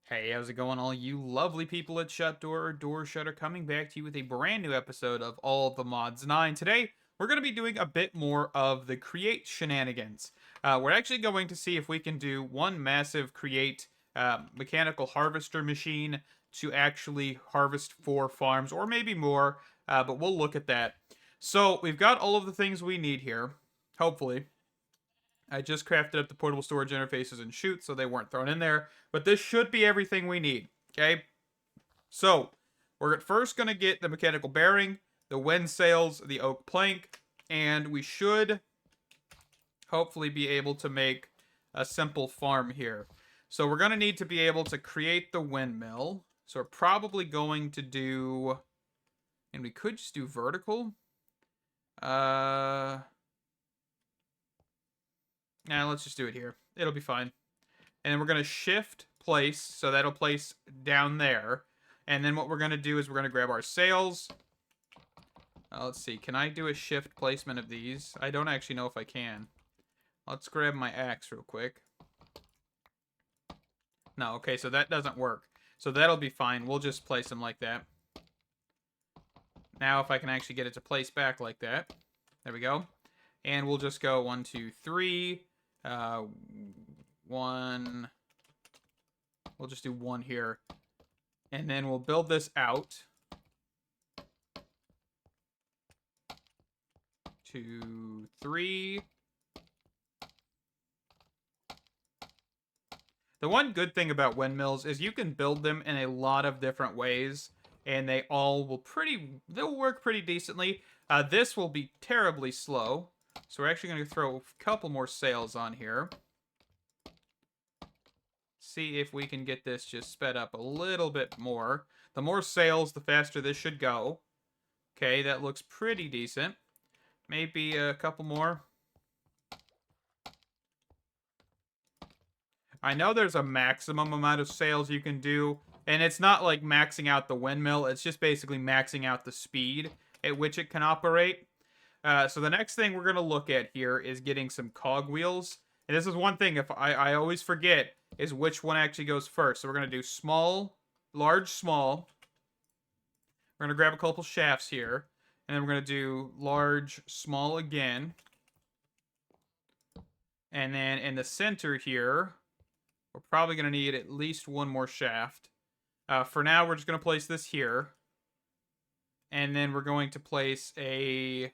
Hey, how's it going, all you lovely people at Shut Door or Door Shutter, coming back to you with a brand new episode of All the Mods 9. Today, we're going to be doing a bit more of the create shenanigans. We're actually going to see if we can do one massive create mechanical harvester machine to actually harvest 4 farms, or maybe more, but we'll look at that. So, we've got all of the things we need here, hopefully. I just crafted up the portable storage interfaces and chutes, so they weren't thrown in there. But this should be everything we need, okay? So, we're at first going to get the mechanical bearing, the wind sails, the oak plank, and we should hopefully be able to make a simple farm here. So we're going to need to be able to create the windmill. So we're probably going to do... And we could just do vertical. Nah, let's just do it here. It'll be fine. And then we're going to shift place, so that'll place down there. And then what we're going to do is we're going to grab our sails. Let's see, can I do a shift placement of these? I don't actually know if I can. Let's grab my axe real quick. No, okay, so that doesn't work. So that'll be fine. We'll just place them like that. Now if I can actually get it to place back like that. There we go. And we'll just go 1, 2, 3. 1. We'll just do 1 here. And then we'll build this out. 2, 3. The one good thing about windmills is you can build them in a lot of different ways, and they all will they'll work pretty decently. This will be terribly slow, so we're actually going to throw a couple more sails on here. See if we can get this just sped up a little bit more. The more sails, the faster this should go. Okay, that looks pretty decent. Maybe a couple more. I know there's a maximum amount of sails you can do, and it's not like maxing out the windmill. It's just basically maxing out the speed at which it can operate. So the next thing we're going to look at here is getting some cogwheels. And this is one thing if I always forget is which one actually goes first. So we're going to do small, large, small. We're going to grab a couple shafts here. And then we're going to do large, small again. And then in the center here, we're probably going to need at least one more shaft. For now, we're just going to place this here. And then we're going to place a...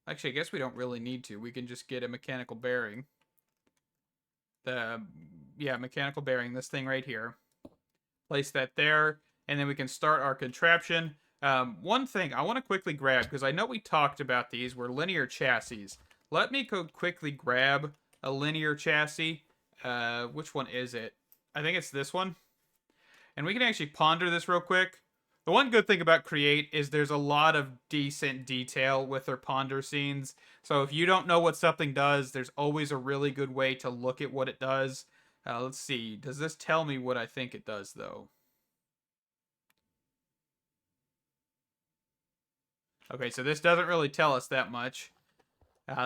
Actually, I guess we don't really need to. We can just get a mechanical bearing. Mechanical bearing, this thing right here. Place that there, and then we can start our contraption. One thing I want to quickly grab, because I know we talked about these, were linear chassis. Let me go quickly grab a linear chassis. Which one is it? I think it's this one. And we can actually ponder this real quick. The one good thing about Create is there's a lot of decent detail with their ponder scenes. So if you don't know what something does, there's always a really good way to look at what it does. Let's see. Does this tell me what I think it does, though? Okay, so this doesn't really tell us that much.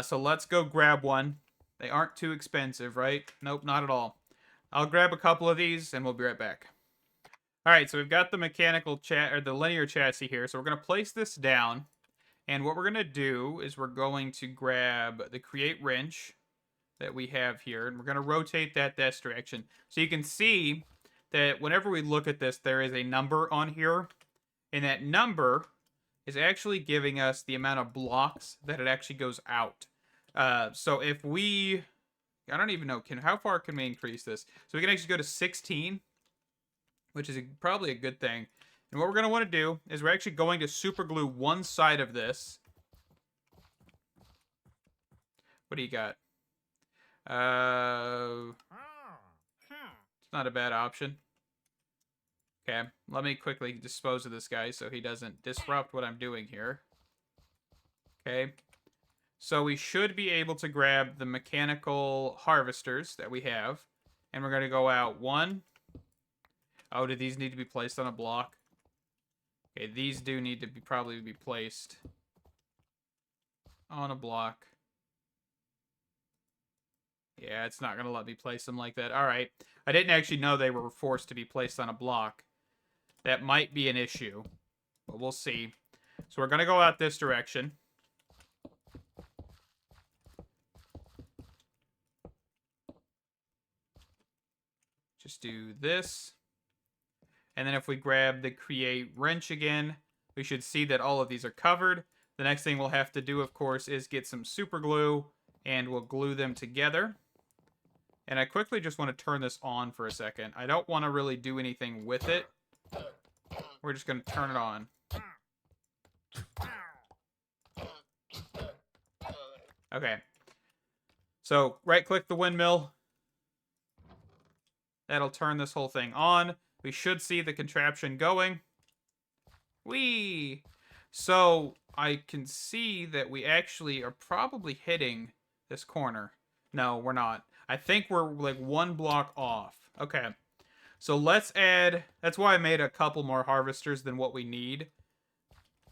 So let's go grab one. They aren't too expensive, right? Nope, not at all. I'll grab a couple of these, and we'll be right back. All right, so we've got the the linear chassis here. So we're going to place this down. And what we're going to do is we're going to grab the create wrench that we have here. And we're going to rotate that this direction. So you can see that whenever we look at this, there is a number on here. And that number is actually giving us the amount of blocks that it actually goes out. So if we... I don't even know. How far can we increase this? So we can actually go to 16. Which is probably a good thing. And what we're going to want to do is we're actually going to super glue one side of this. What do you got? It's not a bad option. Okay, let me quickly dispose of this guy so he doesn't disrupt what I'm doing here. Okay, so we should be able to grab the mechanical harvesters that we have. And we're going to go out 1. Oh, do these need to be placed on a block? Okay, these do need to probably be placed on a block. Yeah, it's not going to let me place them like that. All right. I didn't actually know they were forced to be placed on a block. That might be an issue, but we'll see. So we're going to go out this direction. Just do this. And then if we grab the create wrench again, we should see that all of these are covered. The next thing we'll have to do, of course, is get some super glue, and we'll glue them together. And I quickly just want to turn this on for a second. I don't want to really do anything with it. We're just going to turn it on. Okay. So right-click the windmill. That'll turn this whole thing on. We should see the contraption going. Whee! So I can see that we actually are probably hitting this corner. No, we're not. I think we're like one block off. Okay. So let's add... That's why I made a couple more harvesters than what we need.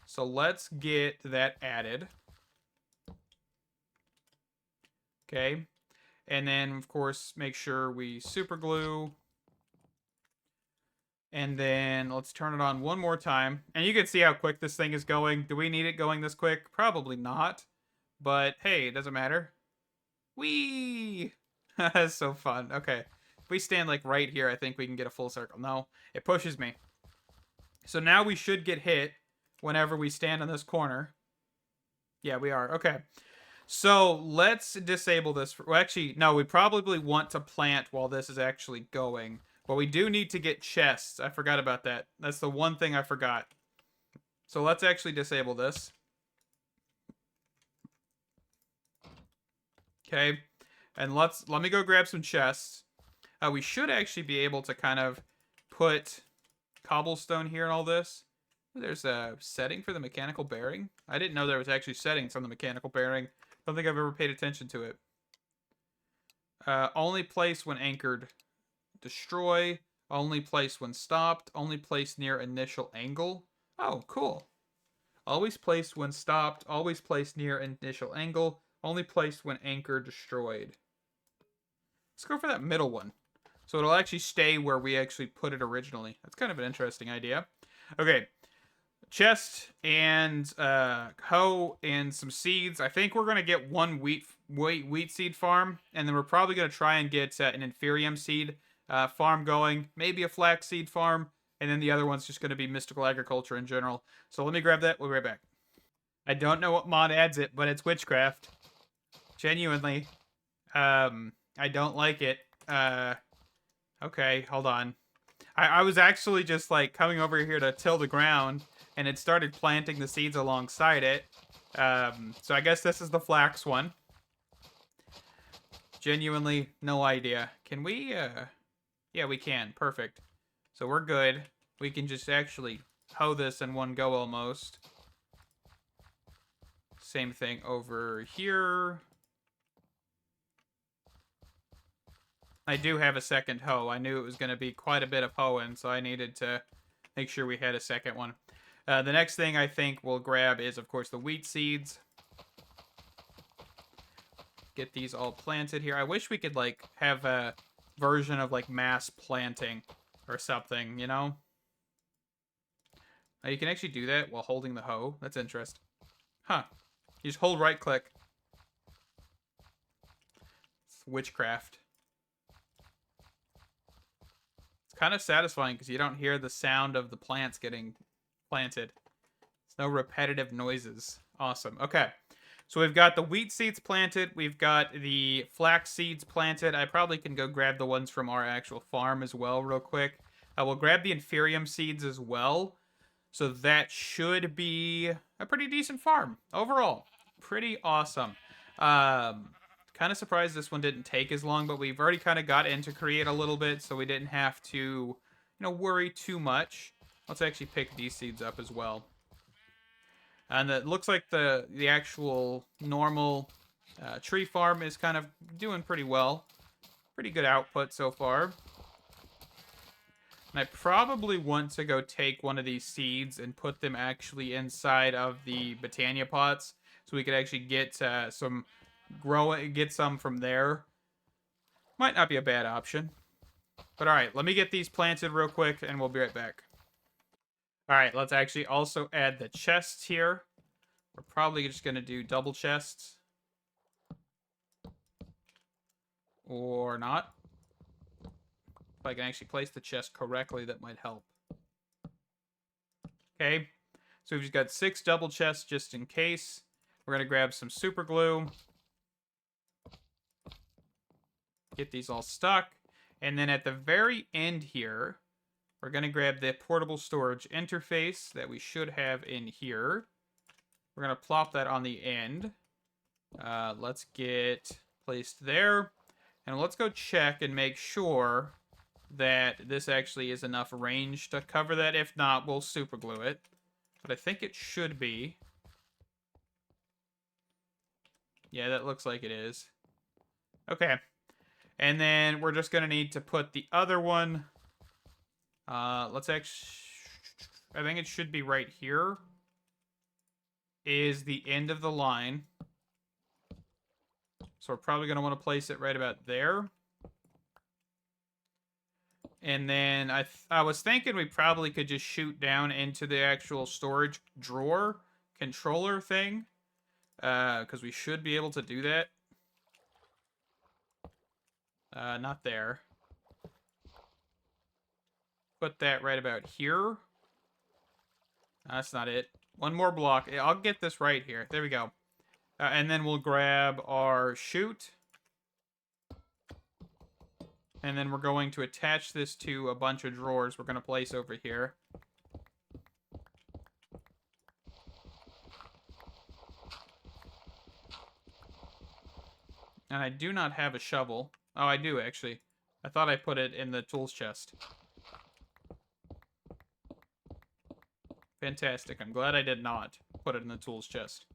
So let's get that added. Okay. And then, of course, make sure we super glue. And then let's turn it on one more time. And you can see how quick this thing is going. Do we need it going this quick? Probably not. But hey, it doesn't matter. Whee! That's so fun. Okay. If we stand like right here, I think we can get a full circle. No, it pushes me. So now we should get hit whenever we stand on this corner. Yeah, we are. Okay. So let's disable this. Well, actually, no, we probably want to plant while this is actually going. But we do need to get chests. I forgot about that. That's the one thing I forgot. So let's actually disable this. Okay. And let me go grab some chests. We should actually be able to kind of put cobblestone here and all this. There's a setting for the mechanical bearing. I didn't know there was actually settings on the mechanical bearing. Don't think I've ever paid attention to it. Only place when anchored. Destroy. Only place when stopped. Only place near initial angle. Oh, cool. Always placed when stopped. Always placed near initial angle. Only placed when anchor destroyed. Let's go for that middle one. So it'll actually stay where we actually put it originally. That's kind of an interesting idea. Okay. Chest and hoe and some seeds. I think we're going to get one wheat seed farm. And then we're probably going to try and get an inferium seed farm going. Maybe a flax seed farm. And then the other one's just going to be mystical agriculture in general. So let me grab that. We'll be right back. I don't know what mod adds it, but it's witchcraft. Genuinely. I don't like it. Okay, hold on. I was actually just like coming over here to till the ground, and it started planting the seeds alongside it. So I guess this is the flax one. Genuinely, no idea. Can we, yeah, we can. Perfect. So we're good. We can just actually hoe this in one go almost. Same thing over here. I do have a second hoe. I knew it was going to be quite a bit of hoeing, so I needed to make sure we had a second one. The next thing I think we'll grab is, of course, the wheat seeds. Get these all planted here. I wish we could, like, have a version of, like, mass planting or something, you know? You can actually do that while holding the hoe. That's interesting. Huh. You just hold right-click. It's witchcraft. Kind of satisfying because you don't hear the sound of the plants getting planted. It's no repetitive noises. Awesome. Okay. So we've got the wheat seeds planted. We've got the flax seeds planted. I probably can go grab the ones from our actual farm as well real quick. We'll grab the inferium seeds as well. So that should be a pretty decent farm overall. Pretty awesome. Kind of surprised this one didn't take as long, but we've already kind of got into create a little bit, so we didn't have to, you know, worry too much. Let's actually pick these seeds up as well. And it looks like the actual normal tree farm is kind of doing pretty well. Pretty good output so far. And I probably want to go take one of these seeds and put them actually inside of the Botania pots, so we could actually get some... get some from there. Might not be a bad option. But alright, let me get these planted real quick, and we'll be right back. Alright, let's actually also add the chests here. We're probably just going to do double chests. Or not. If I can actually place the chest correctly, that might help. Okay, so we've just got 6 double chests just in case. We're going to grab some super glue. Get these all stuck. And then at the very end here, we're going to grab the portable storage interface that we should have in here. We're going to plop that on the end. Let's get placed there. And let's go check and make sure that this actually is enough range to cover that. If not, we'll super glue it. But I think it should be. Yeah, that looks like it is. Okay. And then we're just going to need to put the other one. Let's actually... I think it should be right here. Is the end of the line. So we're probably going to want to place it right about there. And then I was thinking we probably could just shoot down into the actual storage drawer controller thing. Because we should be able to do that. Not there. Put that right about here. That's not it. One more block. I'll get this right here. There we go. And then we'll grab our chute. And then we're going to attach this to a bunch of drawers we're going to place over here. And I do not have a shovel. Oh, I do, actually. I thought I put it in the tools chest. Fantastic. I'm glad I did not put it in the tools chest.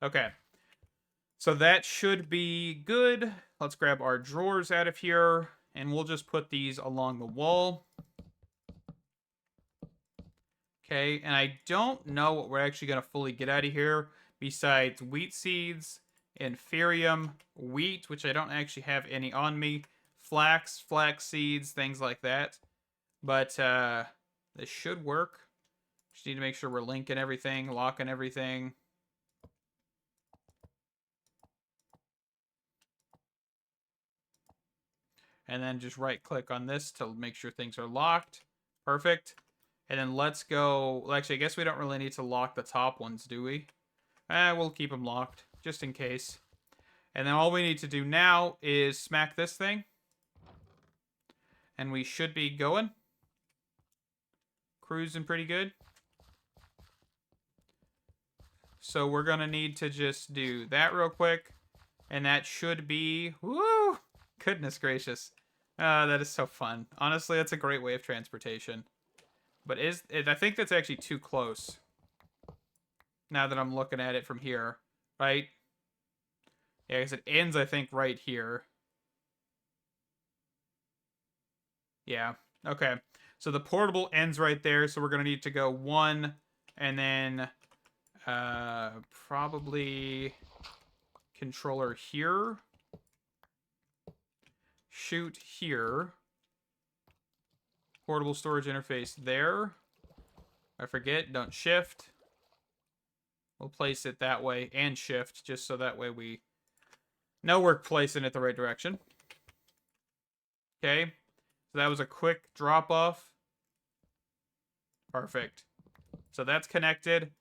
Okay. So that should be good. Let's grab our drawers out of here. And we'll just put these along the wall. Okay. And I don't know what we're actually going to fully get out of here. Besides wheat seeds, inferium, wheat, which I don't actually have any on me. Flax seeds, things like that. But this should work. Just need to make sure we're linking everything, locking everything. And then just right-click on this to make sure things are locked. Perfect. And then let's go... Well, actually, I guess we don't really need to lock the top ones, do we? We'll keep them locked, just in case. And then all we need to do now is smack this thing. And we should be going. Cruising pretty good. So we're going to need to just do that real quick. And that should be... Woo! Goodness gracious. That is so fun. Honestly, that's a great way of transportation. But I think that's actually too close. Now that I'm looking at it from here. Right? Yeah, because it ends, I think, right here. Yeah. Okay. So the portable ends right there. So we're going to need to go 1 and then... probably controller here. Chute here. Portable storage interface there. I forget, don't shift. We'll place it that way and shift, just so that way we know we're placing it the right direction. Okay. So that was a quick drop off. Perfect. So that's connected.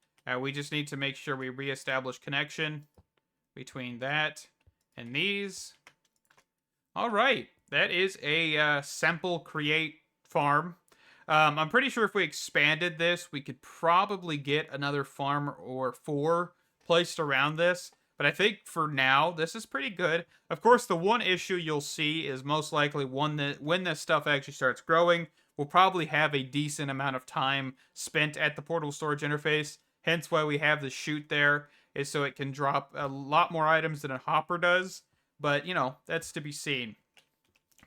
We just need to make sure we reestablish connection between that and these. All right. That is a simple create farm. I'm pretty sure if we expanded this, we could probably get another farm or 4 placed around this. But I think for now, this is pretty good. Of course, the one issue you'll see is most likely when this stuff actually starts growing, we'll probably have a decent amount of time spent at the portable storage interface. Hence why we have the chute there, is so it can drop a lot more items than a hopper does. But, you know, that's to be seen.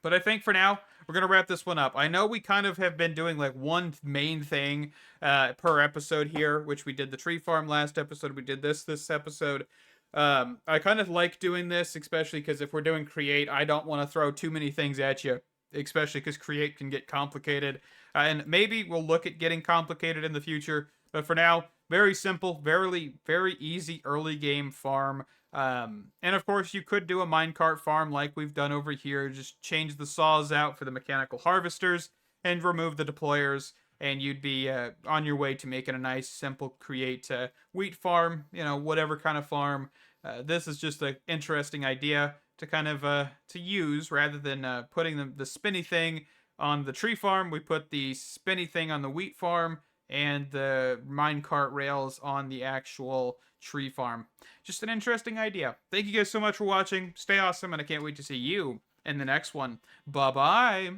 But I think for now, we're going to wrap this one up. I know we kind of have been doing like one main thing per episode here, which we did the tree farm last episode. We did this episode. I kind of like doing this, especially because if we're doing create, I don't want to throw too many things at you, especially because create can get complicated. And maybe we'll look at getting complicated in the future, but for now, very simple, very easy early game farm. And of course, you could do a minecart farm like we've done over here. Just change the saws out for the mechanical harvesters and remove the deployers, and you'd be on your way to making a nice, simple create wheat farm. Whatever kind of farm. This is just an interesting idea to kind of to use rather than putting the spinny thing on the tree farm. We put the spinny thing on the wheat farm and the minecart rails on the actual tree farm. Just an interesting idea. Thank you guys so much for watching. Stay awesome, and I can't wait to see you in the next one. Bye bye.